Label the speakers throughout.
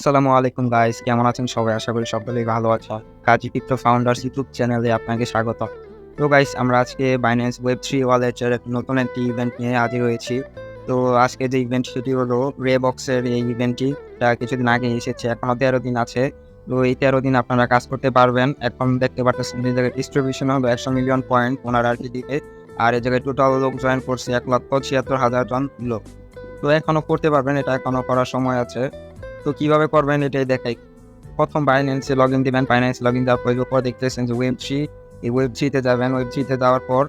Speaker 1: আসসালামু আলাইকুম গাইস, কেমন আছেন সবাই? আশা করি সকলেই ভালো আছেন। কাজী ক্রিপ্টো ফাউন্ডার্স ইউটিউব চ্যানেলে আপনাকে স্বাগত। তো গাইস, আমরা আজকে বাইন্যান্স ওয়েব3 ওয়ালেটের নতুন একটি ইভেন্ট নিয়ে হাজির হয়েছি। তো আজকে যে ইভেন্ট সেটি হলো রেবক্সের এই ইভেন্টটি। এটা কিছুদিন আগে এসেছে, এখনো 13 দিন আছে। তো এই 13 দিন আপনারা কাজ করতে পারবেন। এখন দেখতে পাচ্ছেন এই জায়গায় ডিস্ট্রিবিউশন হলো 100 মিলিয়ন পয়েন্ট ওনার আর কি দিবে। আর এই জায়গায় টোটাল লোক জয়েন করছে 1,76,000 জন লোক। তো এখনো করতে পারবেন, এটা এখনো করার সময় আছে। তো কিভাবে করবেন এটাই দেখাই। প্রথম বাইন্যান্সে লগইন দিবেন। বাইন্যান্সে লগইন দেওয়ার পর দেখতেছেন যে ওয়েব3, এই ওয়েব3 তে যাবেন। ওয়েব3 তে যাওয়ার পর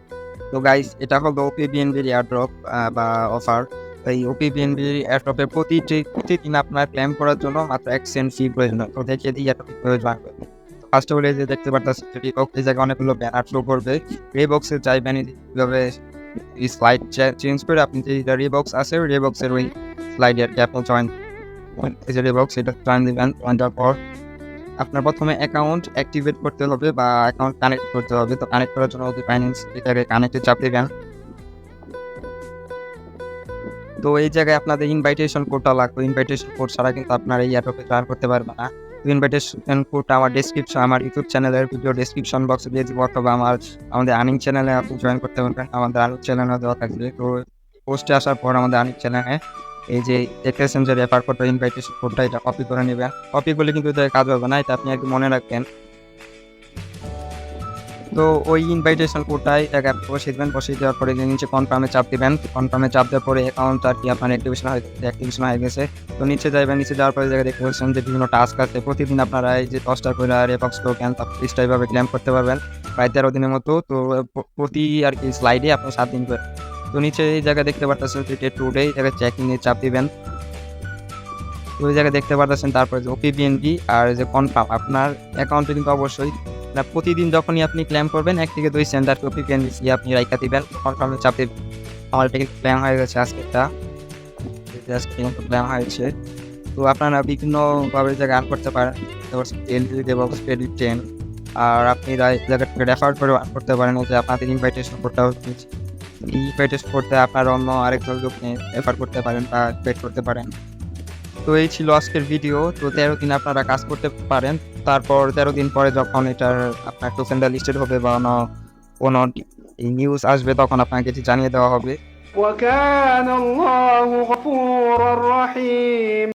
Speaker 1: তো গাইস, এটা হলো ওপিবিএনবির এয়ারড্রপ বা অফার। এই ওপিবিএনবির এয়ারড্রপের প্রতিদিন আপনার ক্লেম করার জন্য মাত্র 1 সেন্ট ফি প্রয়োজন। তো দেখিয়ে দিই এটা কিভাবে জয়েন করবেন। ফার্স্ট অফ অল এই যে দেখতে পারতেছেন রিবক্স, এই জায়গায় অনেকগুলো ব্যানার শো করবে। রিবক্সে যাইবেন, কিভাবে স্লাইড চেঞ্জ করে আপনি যে রিবক্স আছে রিবক্সের ওই স্লাইডে আর কি আপনি জয়েন এই যে রিবক্স, এটা জয়েন দিবেন। জয়েন দেওয়ার পর আপনার প্রথমে অ্যাকাউন্ট অ্যাক্টিভেট করতে হবে বা অ্যাকাউন্ট কানেক্ট করতে হবে। তো কানেক্ট করার জন্য ওই বাইন্যান্স এটাকে কানেক্টে চাপ দিবেন। তো এই জায়গায় আপনাদের ইনভাইটেশন কোডটা লাগবে। ইনভাইটেশন কোড ছাড়া কিন্তু আপনারা এই অ্যাপে জয়েন করতে পারবেন না। তো ইনভাইটেশন কোডটা আমার ইউটিউব চ্যানেলের ভিডিও ডেসক্রিপশন বক্সে দিয়ে দিব, অথবা আমাদের আর্নিং চ্যানেলে আপনি জয়েন করতে পারবেন। আমাদের আর্নিং চ্যানেলে দেওয়া থাকবে। তো পোস্টে আসার পর আমাদের আর্নিং চ্যানেলে এই যে দেখতেছেন যে রেফার কোডটা, ইনভাইটেশন কোডটা, এটা কপি করে নেবেন। কপি করলে কিন্তু এটা কাজ হবে না, এটা আপনি একটু মনে রাখবেন। তো ওই ইনভাইটেশন কোডটাই এক অ্যাপ বসিয়ে দেবেন। বসিয়ে দেওয়ার পরে যে নিচে কনফার্মে চাপ দিবেন। কনফার্মে চাপ দেওয়ার পরে অ্যাকাউন্ট আর কি আপনার অ্যাক্টিভেশন হয়ে গেছে। তো নিচে যাবেন, নিচে যাওয়ার পরে জায়গায় দেখতে পাচ্ছেন যে বিভিন্ন টাস্ক আছে। প্রতিদিন আপনারা এই যে 10টা করে রেবক্স টোকেন 30টা এইভাবে ক্লেম করতে পারবেন প্রায় 13 দিনের মতো। তো প্রতি আর কি স্লাইডে আপনি 7 দিন করে। তো নিচে এই জায়গায় দেখতে পাচ্ছেন যে টুডে, এই জায়গায় চেকিং এ চাপ দিবেন। তো ওই জায়গায় দেখতে পাচ্ছেন তারপরে যে ওপিবিএনবি আর যে কনফার্ম, আপনার অ্যাকাউন্টে কিন্তু অবশ্যই না, প্রতিদিন যখনই আপনি ক্লেম করবেন 1 থেকে 2 সেন্ট আর ওপিবিএনবি আপনি রাইখা দিবেন। কনফার্মে চাপ দিবেন। আমার এটা কিন্তু ক্লেম হয়ে গেছে আজকেরটা, আজকে কিন্তু ক্লেম হয়েছে। তো আপনারা বিভিন্নভাবে জায়গায় আর্ন করতে পারেন। ক্রেডিট 10, আর আপনি জায়গা থেকে রেফার করে আর্ন করতে পারেন। যে আপনাদের ইনভাইটেশন কোডটা ইনভাইটেশন করতে আপনার অন্য আরেকজন লোককে রেফার করতে পারেন বা পেড করতে পারেন। তো এই ছিল আজকের ভিডিও। তো 13 দিন আপনারা কাজ করতে পারেন। তারপর 13 দিন পরে যখন এটার আপনার টোকেনটা লিস্টেড হবে বা কোনো নিউজ আসবে, তখন আপনাকে এটি জানিয়ে দেওয়া হবে।
Speaker 2: وكان الله غفورا رحيما